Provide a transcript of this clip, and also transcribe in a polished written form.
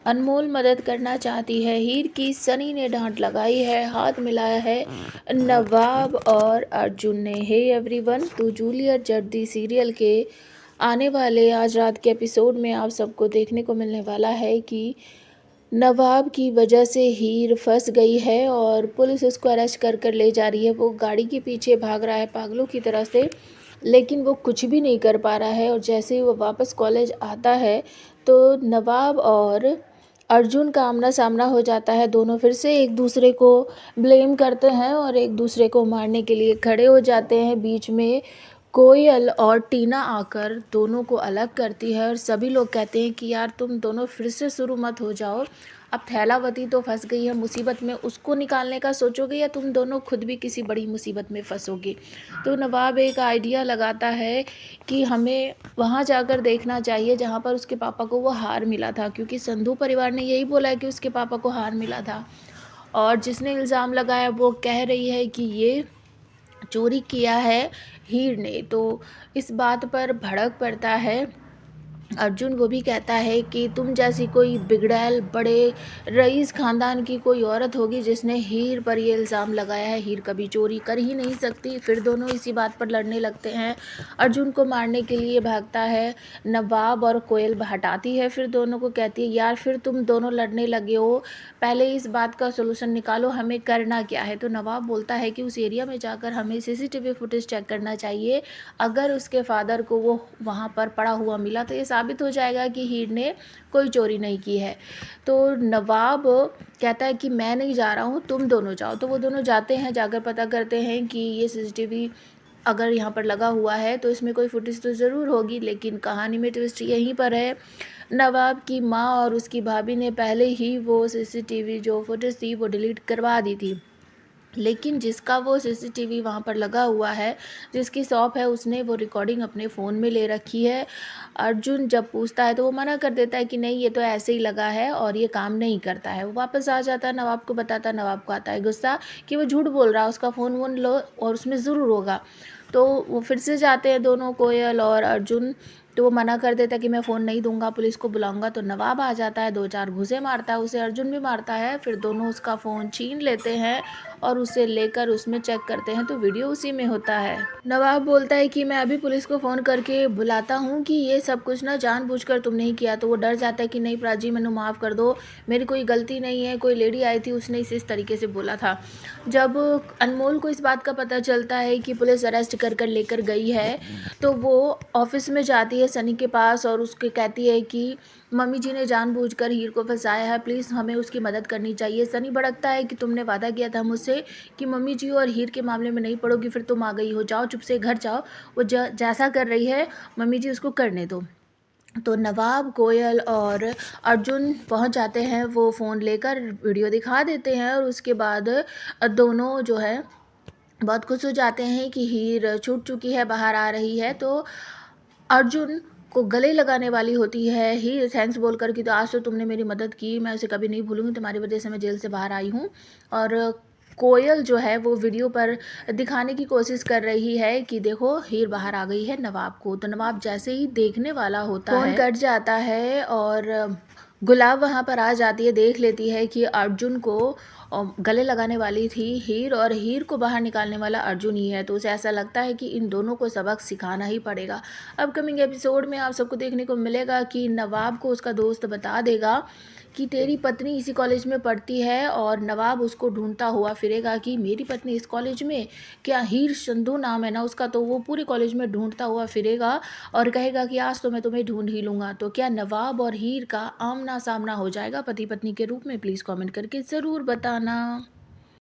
अनमोल मदद करना चाहती है हीर की। सनी ने डांट लगाई है, हाथ मिलाया है नवाब और अर्जुन ने। हे एवरीवन, तो जूलियट जर्दी सीरियल के आने वाले आज रात के एपिसोड में आप सबको देखने को मिलने वाला है कि नवाब की वजह से हीर फंस गई है और पुलिस उसको अरेस्ट कर कर ले जा रही है। वो गाड़ी के पीछे भाग रहा है पागलों की तरह से, लेकिन वो कुछ भी नहीं कर पा रहा है। और जैसे ही वो वापस कॉलेज आता है तो नवाब और अर्जुन का आमना सामना हो जाता है। दोनों फिर से एक दूसरे को ब्लेम करते हैं और एक दूसरे को मारने के लिए खड़े हो जाते हैं। बीच में कोयल और टीना आकर दोनों को अलग करती है और सभी लोग कहते हैं कि यार तुम दोनों फिर से शुरू मत हो जाओ। अब थैलावती तो फंस गई है मुसीबत में, उसको निकालने का सोचोगे या तुम दोनों खुद भी किसी बड़ी मुसीबत में फंसोगे। तो नवाब एक आइडिया लगाता है कि हमें वहाँ जाकर देखना चाहिए जहाँ पर उसके पापा को वो हार मिला था, क्योंकि संधू परिवार ने यही बोला है कि उसके पापा को हार मिला था। और जिसने इल्ज़ाम लगाया वो कह रही है कि ये चोरी किया है हीर ने। तो इस बात पर भड़क पड़ता है अर्जुन। वो भी कहता है कि तुम जैसी कोई बिगड़ैल बड़े रईस खानदान की कोई औरत होगी जिसने हीर पर ये इल्ज़ाम लगाया है, हीर कभी चोरी कर ही नहीं सकती। फिर दोनों इसी बात पर लड़ने लगते हैं। अर्जुन को मारने के लिए भागता है नवाब और कोयल हटाती है, फिर दोनों को कहती है यार फिर तुम दोनों लड़ने लगे हो, पहले इस बात का सोल्यूशन निकालो, हमें करना क्या है। तो नवाब बोलता है कि उस एरिया में जाकर हमें सीसीटीवी फुटेज चेक करना चाहिए। अगर उसके फादर को वो वहाँ पर पड़ा हुआ मिला तो ये साबित हो जाएगा कि हीर ने कोई चोरी नहीं की है। तो नवाब कहता है कि मैं नहीं जा रहा हूँ, तुम दोनों जाओ। तो वो दोनों जाते हैं, जाकर पता करते हैं कि ये सीसीटीवी अगर यहाँ पर लगा हुआ है तो इसमें कोई फुटेज तो ज़रूर होगी। लेकिन कहानी में ट्विस्ट यहीं पर है, नवाब की माँ और उसकी भाभी ने पहले ही वो सीसीटीवी जो फुटेज थी वो डिलीट करवा दी थी। लेकिन जिसका वो सीसीटीवी वहाँ पर लगा हुआ है, जिसकी शॉप है, उसने वो रिकॉर्डिंग अपने फ़ोन में ले रखी है। अर्जुन जब पूछता है तो वो मना कर देता है कि नहीं ये तो ऐसे ही लगा है और ये काम नहीं करता है। वो वापस आ जाता है, नवाब को बताता है। नवाब को आता है गुस्सा कि वो झूठ बोल रहा है, उसका फ़ोन वोन लो और उसमें ज़रूर होगा। तो वो फिर से जाते हैं दोनों, कोयल और अर्जुन। तो वो मना कर देता है कि मैं फ़ोन नहीं दूंगा, पुलिस को बुलाऊंगा। तो नवाब आ जाता है, 2-4 घूंसे मारता है उसे, अर्जुन भी मारता है। फिर दोनों उसका फ़ोन छीन लेते हैं और उसे लेकर उसमें चेक करते हैं तो वीडियो उसी में होता है। नवाब बोलता है कि मैं अभी पुलिस को फ़ोन करके बुलाता हूँ कि ये सब कुछ ना जानबूझकर तुम नहीं किया। तो वो डर जाता है कि नहीं प्राची मैंने माफ़ कर दो, मेरी कोई गलती नहीं है, कोई लेडी आई थी उसने इस तरीके से बोला था। जब अनमोल को इस बात का पता चलता है कि पुलिस अरेस्ट कर कर लेकर गई है तो वो ऑफिस में जाती है सनी के पास और उसके कहती है कि मम्मी जी ने जानबूझकर हीर को फंसाया है, प्लीज़ हमें उसकी मदद करनी चाहिए। सनी भड़कता है कि तुमने वादा किया था मुझसे कि मम्मी जी और हीर के मामले में नहीं पड़ोगी, फिर तुम आ गई हो, जाओ चुप से घर जाओ, वो जैसा कर रही है मम्मी जी उसको करने दो। तो नवाब, कोयल और अर्जुन पहुंच जाते हैं, वो फ़ोन लेकर वीडियो दिखा देते हैं और उसके बाद दोनों जो है बहुत खुश हो जाते हैं कि हीर छूट चुकी है, बाहर आ रही है। तो अर्जुन को गले लगाने वाली होती है हीर थैंक्स बोलकर कि तो आज तो तुमने मेरी मदद की, मैं उसे कभी नहीं भूलूंगी, तुम्हारी वजह से मैं जेल से बाहर आई हूँ। और कोयल जो है वो वीडियो पर दिखाने की कोशिश कर रही है कि देखो हीर बाहर आ गई है नवाब को। तो नवाब जैसे ही देखने वाला होता है फोन कट जाता है और गुलाब वहाँ पर आ जाती है, देख लेती है कि अर्जुन को गले लगाने वाली थी हीर और हीर को बाहर निकालने वाला अर्जुन ही है। तो उसे ऐसा लगता है कि इन दोनों को सबक सिखाना ही पड़ेगा। अपकमिंग एपिसोड में आप सबको देखने को मिलेगा कि नवाब को उसका दोस्त बता देगा कि तेरी पत्नी इसी कॉलेज में पढ़ती है और नवाब उसको ढूंढता हुआ फिरेगा कि मेरी पत्नी इस कॉलेज में, क्या हीर संधू नाम है ना उसका। तो वो पूरे कॉलेज में ढूंढता हुआ फिरेगा और कहेगा कि आज तो मैं तुम्हें ढूंढ ही लूँगा। तो क्या नवाब और हीर का आमना सामना हो जाएगा पति पत्नी के रूप में? प्लीज़ कमेंट करके ज़रूर बताना।